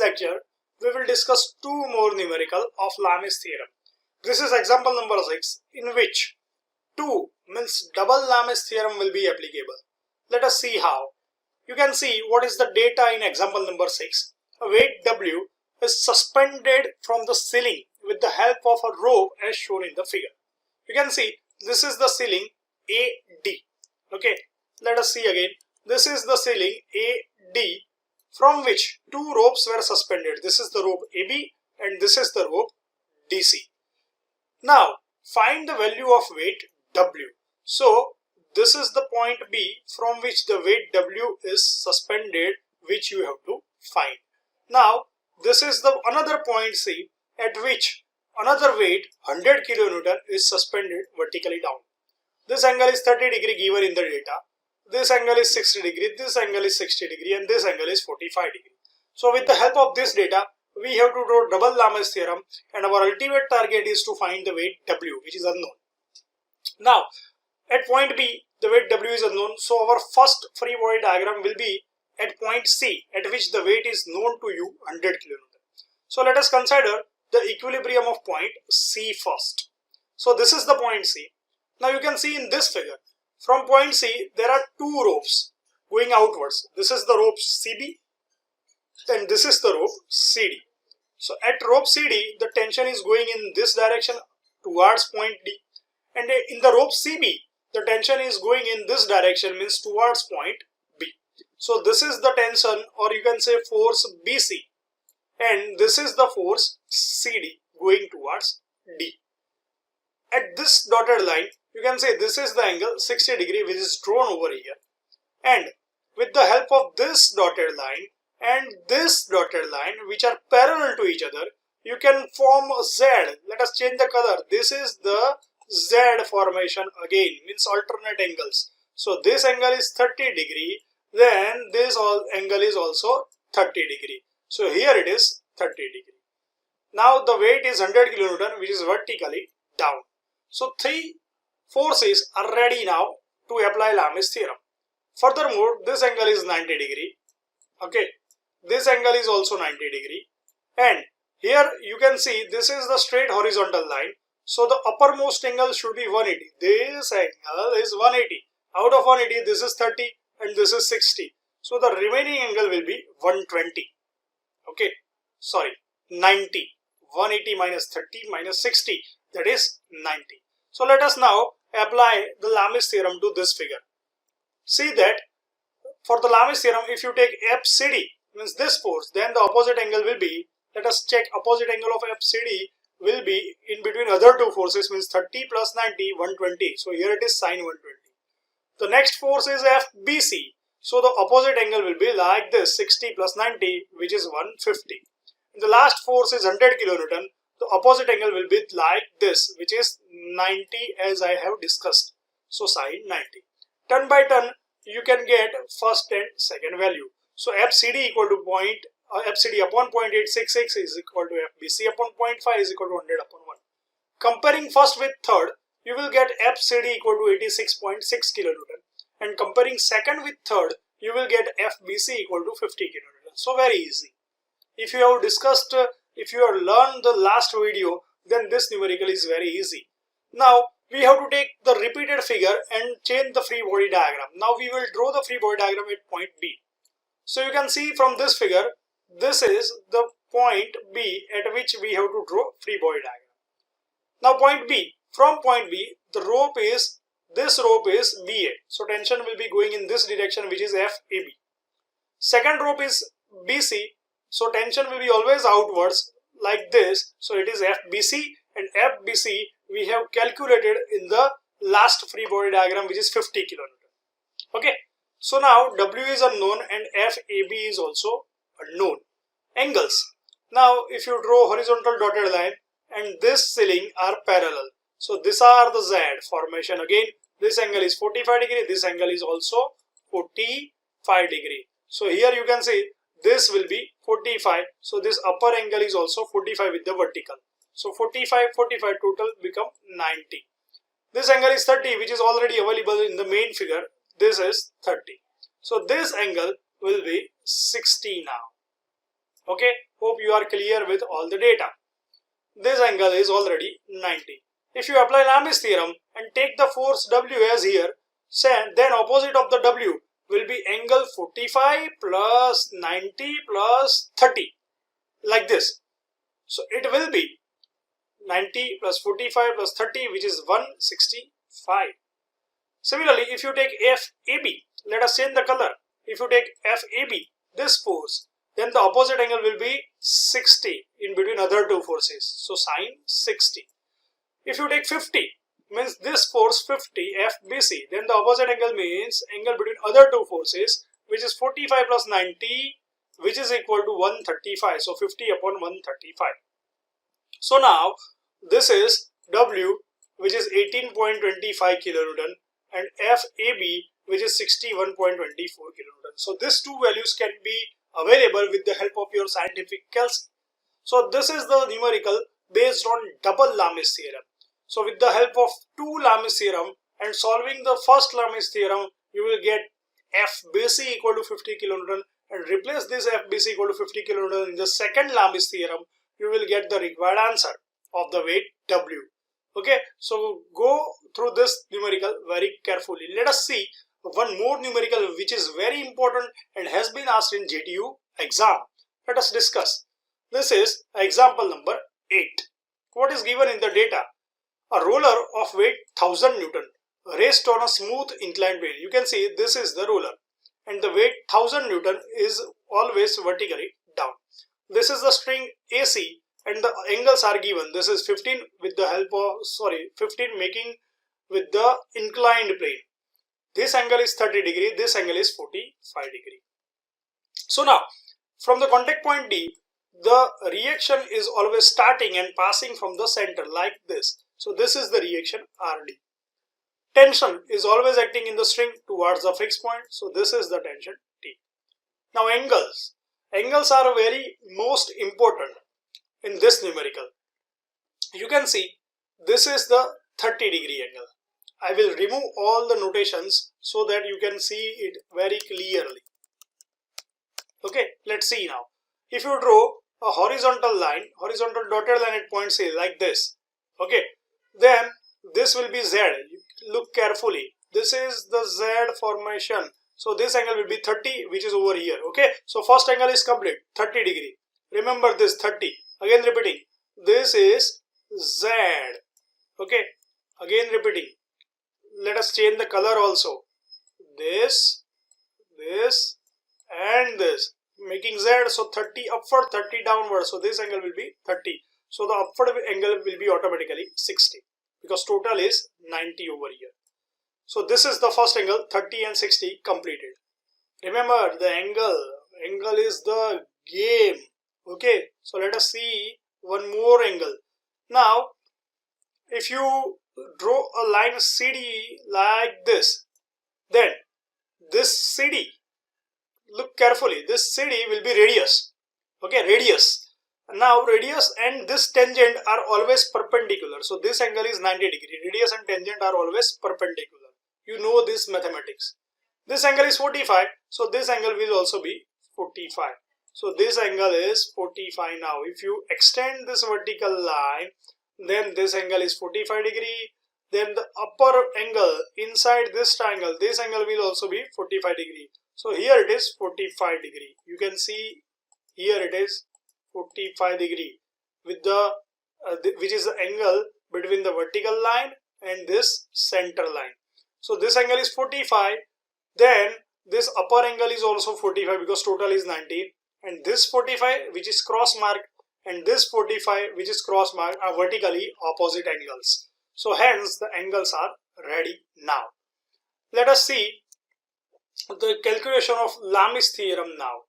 lecture, we will discuss two more numerical of Lami's theorem. This is example number 6, in which 2 means double Lami's theorem will be applicable. Let us see how. You can see what is the data in example number 6. A weight W is suspended from the ceiling with the help of a rope as shown in the figure. You can see this is the ceiling AD. Okay, let us see again. This is the ceiling AD from which two ropes were suspended. This is the rope AB and this is the rope DC. Now find the value of weight W. So this is the point B from which the weight W is suspended, which you have to find. Now this is the another point C at which another weight 100 kN is suspended vertically down. This angle is 30 degree given in the data. This angle is 60 degree, this angle is 60 degree and this angle is 45 degree. So with the help of this data, we have to draw double Lami's theorem and our ultimate target is to find the weight W, which is unknown. Now at point B, the weight W is unknown, so our first free body diagram will be at point C, at which the weight is known to you 100 kN. So let us consider the equilibrium of point C first. So this is the point C. Now you can see in this figure, from point C, there are two ropes going outwards. This is the rope CB and this is the rope CD. So at rope CD, the tension is going in this direction towards point D. And in the rope CB, the tension is going in this direction, means towards point B. So this is the tension, or you can say force BC. And this is the force CD going towards D. At this dotted line, you can say this is the angle 60 degree which is drawn over here, and with the help of this dotted line and this dotted line which are parallel to each other, you can form a Z. Let us change the color. This is the Z formation again, means alternate angles. So this angle is 30 degree, then this angle is also 30 degree. So here it is 30 degree. Now the weight is 100 kN, which is vertically down. So three forces are ready now to apply Lami's theorem. Furthermore, this angle is 90 degree. Okay, this angle is also 90 degree. And here you can see this is the straight horizontal line. So the uppermost angle should be 180. This angle is 180. Out of 180, this is 30 and this is 60. So the remaining angle will be 120. Okay, sorry, 90. 180 minus 30 minus 60, that is 90. So let us now apply the Lami's theorem to this figure. See that for the Lami's theorem, if you take FCD, means this force, then the opposite angle will be, let us check, opposite angle of FCD will be in between other two forces, means 30 plus 90, 120. So here it is sine 120. The next force is FBC. So the opposite angle will be like this, 60 plus 90, which is 150. The last force is 100 kN. The opposite angle will be like this, which is 90, as I have discussed. So sine 90. Turn by turn, you can get first and second value. So FCD equal to FCD upon 0.866 is equal to FBC upon 0.5 is equal to 100 upon 1. Comparing first with third, you will get FCD equal to 86.6 kN. And comparing second with third, you will get FBC equal to 50 kN. So very easy. If you have discussed, if you have learned the last video, then this numerical is very easy. Now we have to take the repeated figure and change the free body diagram. Now we will draw the free body diagram at point B. So you can see from this figure, this is the point B at which we have to draw free body diagram. Now point B, from point B, the rope is, this rope is BA. So tension will be going in this direction, which is FAB. Second rope is BC. So tension will be always outwards like this. So it is FBC, and FBC we have calculated in the last free body diagram, which is 50 kN. Okay. So now W is unknown and FAB is also unknown. Angles. Now if you draw horizontal dotted line and this ceiling are parallel. So these are the Z formation. Again, this angle is 45 degree. This angle is also 45 degree. So here you can see this will be 45. So this upper angle is also 45 with the vertical. So 45, 45 total become 90. This angle is 30, which is already available in the main figure. This is 30. So this angle will be 60 now. Okay. Hope you are clear with all the data. This angle is already 90. If you apply Lami's theorem and take the force W as here, then opposite of the W will be angle 45 plus 90 plus 30, like this. So it will be 90 plus 45 plus 30, which is 165. Similarly, if you take FAB, let us change the color. If you take FAB, this force, then the opposite angle will be 60 in between other two forces. So sine 60. If you take 50, means this force 50 FBC, then the opposite angle means angle between other two forces, which is 45 plus 90, which is equal to 135. So 50 upon 135. So now this is W, which is 18.25 kilonewton, and FAB, which is 61.24 kilonewton. So these two values can be available with the help of your scientific calculation. So this is the numerical based on double Lami's theorem. So with the help of two Lami's theorem and solving the first Lami's theorem, you will get FBC equal to 50 kilonewton, and replace this FBC equal to 50 kilonewton in the second Lami's theorem. You will get the required answer of the weight W. Okay, so go through this numerical very carefully. Let us see one more numerical which is very important and has been asked in JTU exam. Let us discuss. This is example number 8. What is given in the data? A roller of weight 1000 Newton raced on a smooth inclined plane. You can see this is the roller, and the weight 1000 Newton is always vertically down. This is the string AC, and the angles are given. This is 15 with the help of 15 making with the inclined plane. This angle is 30 degree, this angle is 45 degree. So now from the contact point D, the reaction is always starting and passing from the center like this. So this is the reaction RD. Tension is always acting in the string towards the fixed point. So this is the tension T. Now angles. Angles are very most important in this numerical. You can see this is the 30 degree angle. I will remove all the notations so that you can see it very clearly. Okay, let's see now. If you draw a horizontal line, horizontal dotted line at point C like this, okay, then this will be Z. Look carefully. This is the Z formation. So this angle will be 30, which is over here. Okay, so first angle is complete, 30 degree. Remember this 30. Again repeating. This is Z. Okay, again repeating. Let us change the color also. This, and this, making Z. So 30 upward, 30 downward. So this angle will be 30. So the upward angle will be automatically 60, because total is 90 over here. So this is the first angle, 30 and 60 completed. Remember the angle is the game. Okay, so let us see one more angle. Now if you draw a line CD like this, then this CD, look carefully, this CD will be radius. Okay, radius. Now radius and this tangent are always perpendicular. So this angle is 90 degree. Radius and tangent are always perpendicular. You know this mathematics. This angle is 45. So this angle will also be 45. So this angle is 45 now. If you extend this vertical line, then this angle is 45 degree. Then the upper angle inside this triangle, this angle will also be 45 degree. So here it is 45 degree. You can see here it is 45 degree with the which is the angle between the vertical line and this center line. So this angle is 45. Then this upper angle is also 45 because total is 90. And this 45 which is cross marked and this 45 which is cross marked are vertically opposite angles. So hence the angles are ready now. Let us see the calculation of Lami's theorem now.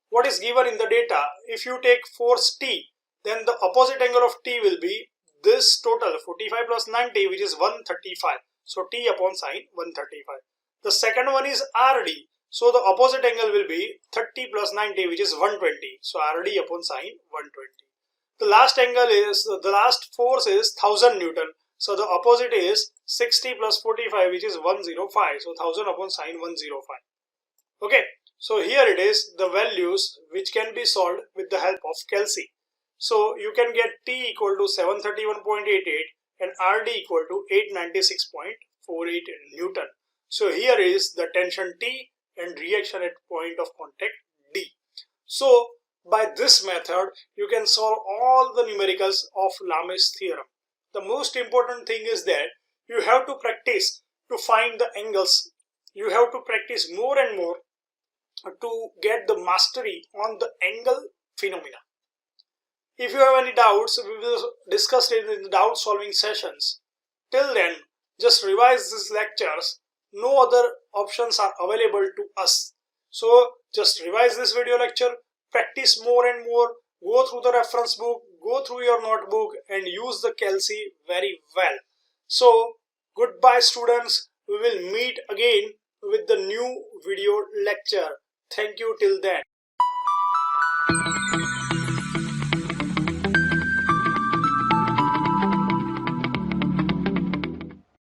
What is given in the data? If you take force T, then the opposite angle of T will be this total 45 plus 90, which is 135. So T upon sine 135. The second one is RD. So the opposite angle will be 30 plus 90, which is 120. So RD upon sine 120. The last angle is, the last force is 1000 Newton. So the opposite is 60 plus 45, which is 105. So 1000 upon sine 105. Okay. So here it is, the values which can be solved with the help of Kelsey. So you can get T equal to 731.88 and RD equal to 896.48 Newton. So here is the tension T and reaction at point of contact D. So by this method you can solve all the numericals of Lami's theorem. The most important thing is that you have to practice to find the angles. You have to practice more and more to get the mastery on the angle phenomena. If you have any doubts, we will discuss it in the doubt solving sessions. Till then, just revise these lectures. No other options are available to us. So just revise this video lecture, practice more and more, go through the reference book, go through your notebook and use the Kelsey very well. So goodbye students, we will meet again with the new video lecture. Thank you till then.